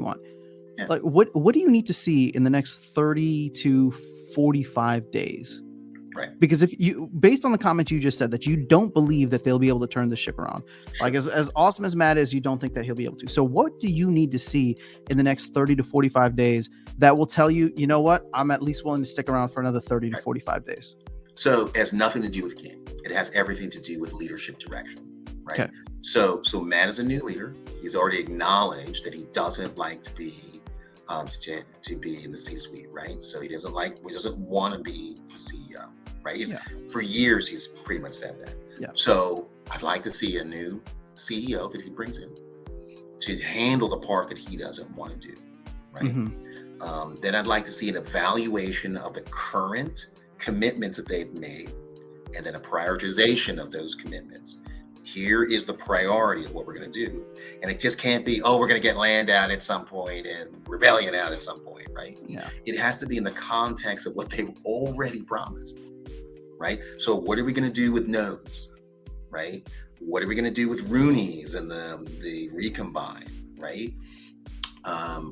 want. Yeah. Like, what do you need to see in the next 30 to 45 days? Right. Because if you, based on the comment you just said, that you don't believe that they'll be able to turn the ship around, like as awesome as Matt is, you don't think that he'll be able to. So what do you need to see in the next 30 to 45 days that will tell you, you know what, I'm at least willing to stick around for another 30 to 45 days? So it has nothing to do with game. It has everything to do with leadership direction, right? Okay. So Matt is a new leader. He's already acknowledged that he doesn't like to be to be in the C-suite, right? So he doesn't want to be the CEO, right? For years he's pretty much said that. Yeah. So I'd like to see a new CEO that he brings in to handle the part that he doesn't want to do, right? Then I'd like to see an evaluation of the current commitments that they've made, and then a prioritization of those commitments. Here is the priority of what we're going to do. And it just can't be, oh, we're going to get land out at some point and rebellion out at some point, right? Yeah. It has to be in the context of what they've already promised, right? So what are we going to do with nodes, right? What are we going to do with Roonies and the recombine, right?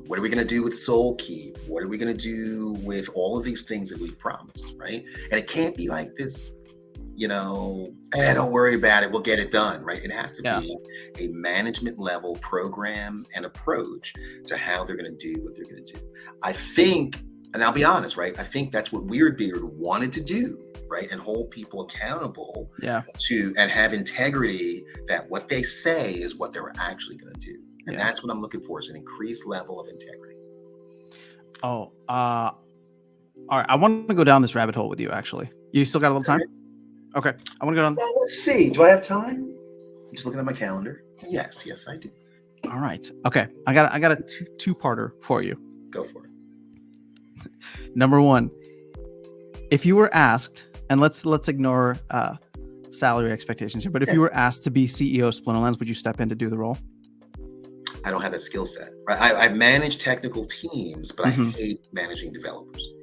What are we going to do with Soul Keep? What are we going to do with all of these things that we've promised, right? And it can't be like this, don't worry about it, we'll get it done, right? It has to be a management level program and approach to how they're going to do what they're going to do. I think, and I'll be honest, right? I think that's what Weirdbeard wanted to do, right? And hold people accountable to, and have integrity that what they say is what they're actually going to do. And that's what I'm looking for, is an increased level of integrity. All right. I want to go down this rabbit hole with you, actually. You still got a little time? Okay. I want to go down. Well, let's see. Do I have time? I'm just looking at my calendar. Yes, I do. All right. Okay. I got a two-parter for you. Go for it. Number one, if you were asked, and let's ignore salary expectations here, but if you were asked to be CEO of Splinterlands, would you step in to do the role? I don't have that skill set. Right? I've managed technical teams, but I hate managing developers.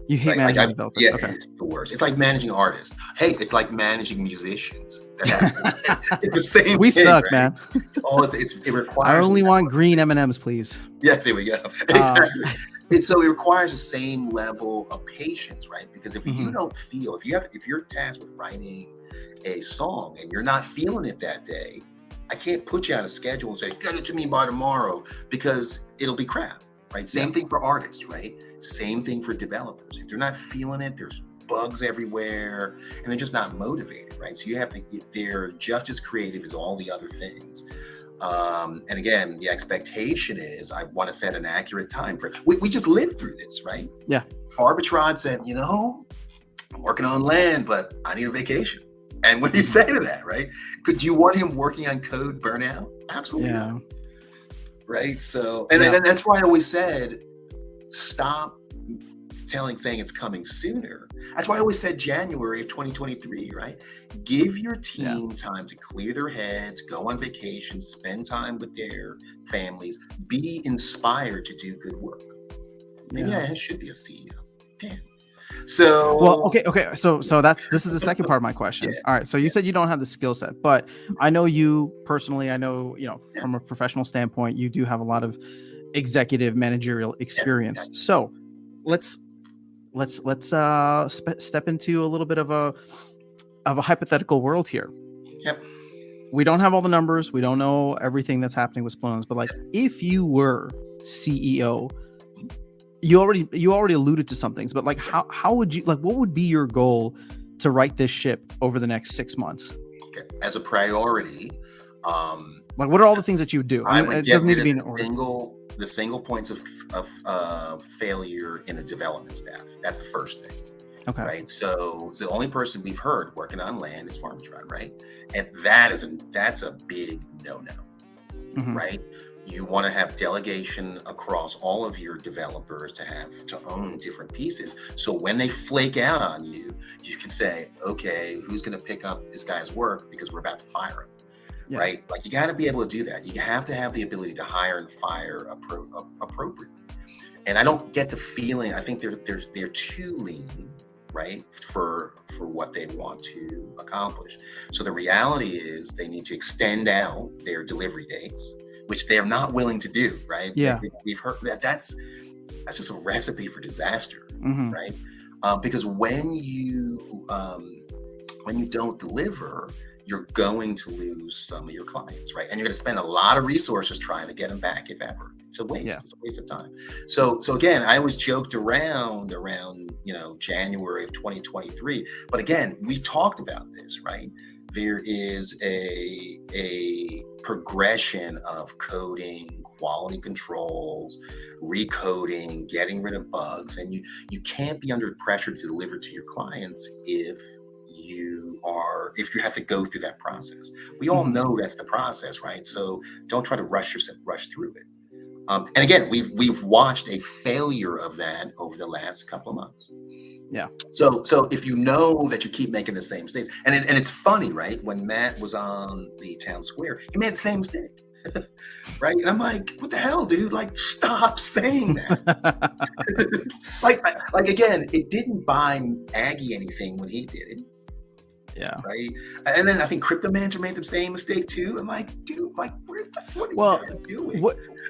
You hate managing developers? Yeah, okay. It's the worst. It's like managing artists. Hey, it's like managing musicians. It's the same we thing, suck, right? man. It requires. I only want green M&Ms, please. Yeah, there we go. Exactly. So it requires the same level of patience, right? Because if you don't feel, if you're tasked with writing a song and you're not feeling it that day, I can't put you on a schedule and say, get it to me by tomorrow, because it'll be crap, right? Same thing for artists, right? Same thing for developers. If they're not feeling it, there's bugs everywhere and they're just not motivated, right? So you have to, they're just as creative as all the other things. And again, the expectation is I want to set an accurate time for it. We just lived through this, right? Yeah. Farbertrod said, I'm working on land, but I need a vacation. And what do you say to that, right? Could you want him working on code burnout? Absolutely. Yeah. Right. So, and that's why I always said, stop saying it's coming sooner. That's why I always said January of 2023, right? Give your team time to clear their heads, go on vacation, spend time with their families, be inspired to do good work. Maybe I should be a CEO. Damn. So okay. So this is the second part of my question. All right. So you said you don't have the skill set, but I know you personally. I know from a professional standpoint, you do have a lot of executive managerial experience. So let's step into a little bit of a hypothetical world here. Yep. We don't have all the numbers. We don't know everything that's happening with Splinterlands, but if you were CEO. You already alluded to some things, but how would you what would be your goal to right this ship over the next 6 months? Okay. As a priority, what are all the things that you would do? It doesn't need to be in order. The single points of failure in the development staff. That's the first thing. Okay. Right. So the only person we've heard working on land is Farbertrod, right? And that's a big no-no, right? You want to have delegation across all of your developers to own different pieces. So when they flake out on you, you can say, okay, who's going to pick up this guy's work because we're about to fire him, right? You got to be able to do that. You have to have the ability to hire and fire appropriately. And I don't get the feeling, I think they're too lean, right, for what they want to accomplish. So the reality is they need to extend out their delivery dates. which they're not willing to do, right? Yeah. We've heard that that's just a recipe for disaster, Hmm. right? Because when you don't deliver, you're going to lose some of your clients, right? And you're going to spend a lot of resources trying to get them back, if ever. It's a waste. Yeah. It's a waste of time. So again, I always joked around January of 2023. But again, we talked about this, right? There is a progression of coding, quality controls, recoding, getting rid of bugs, and you can't be under pressure to deliver to your clients if you have to go through that process. We all know that's the process, right? So don't try to rush through it. And again, we've watched a failure of that over the last couple of months. Yeah. So if you know that you keep making the same mistakes, and it's funny, right? When Matt was on the town square, he made the same mistake, right? And I'm like, what the hell, dude? Like, stop saying that. like again, it didn't buy Aggie anything when he did it. Yeah. Right. And then I think Cryptomancer made the same mistake too. I'm like, dude, like, what are you doing?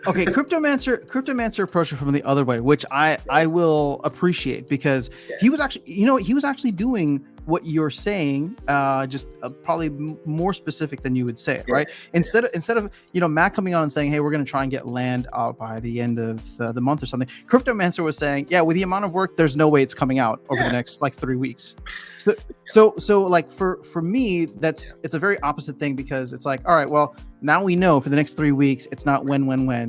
Okay, Cryptomancer approached it from the other way, which I will appreciate, because he was actually doing what you're saying, just probably more specific than you would say it, right? Instead of Matt coming on and saying, hey, we're going to try and get land out by the end of the month or something, Cryptomancer was saying, yeah, with the amount of work, there's no way it's coming out over the next like 3 weeks. So like for me, it's a very opposite thing, because it's like, all right, well, now we know for the next 3 weeks, it's not when,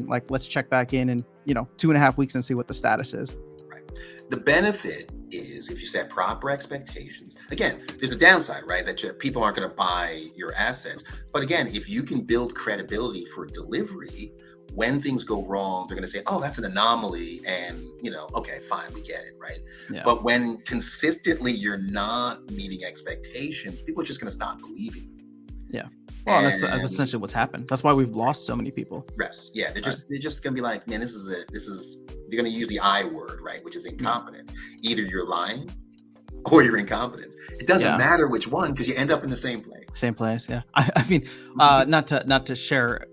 like, let's check back in 2.5 weeks and see what the status is. Right. The benefit is if you set proper expectations. Again, there's a downside, right? That people aren't going to buy your assets. But again, if you can build credibility for delivery, when things go wrong, they're going to say, oh, that's an anomaly. And, okay, fine, we get it, right? Yeah. But when consistently you're not meeting expectations, people are just going to stop believing you. Yeah. Well, that's essentially what's happened. That's why we've lost so many people. Yes. Yeah. They're just going to be like, man, they're going to use the I word, right? Which is incompetence. Either you're lying or you're incompetence. It doesn't matter which one, because you end up in the same place. Same place. Yeah. I mean, not to share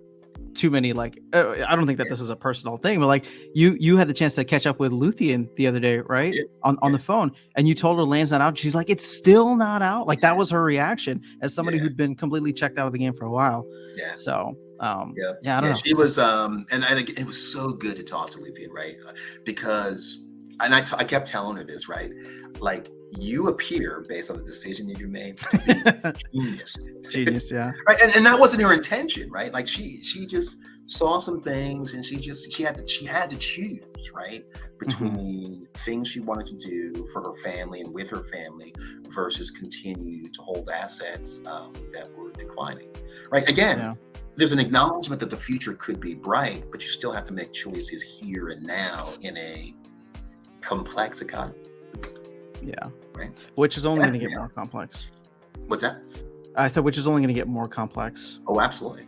too many, like, I don't think that this is a personal thing, but like you had the chance to catch up with Luthien the other day, right? On the phone, and you told her land's not out. She's like, it's still not out. Like, that was her reaction as somebody who'd been completely checked out of the game for a while. Yeah. So I don't know. She was and it was so good to talk to Luthien, right? Because I kept telling her this, right? Like, you appear, based on the decision that you made, to be genius. Yeah. Right. And that wasn't her intention, right? Like, she just saw some things, and she had to choose, right, between things she wanted to do for her family and with her family versus continue to hold assets that were declining. Right. Again, there's an acknowledgement that the future could be bright, but you still have to make choices here and now in a complex economy. Yeah. Right. Which is only going to get more complex. What's that? I said, which is only going to get more complex. Oh, absolutely.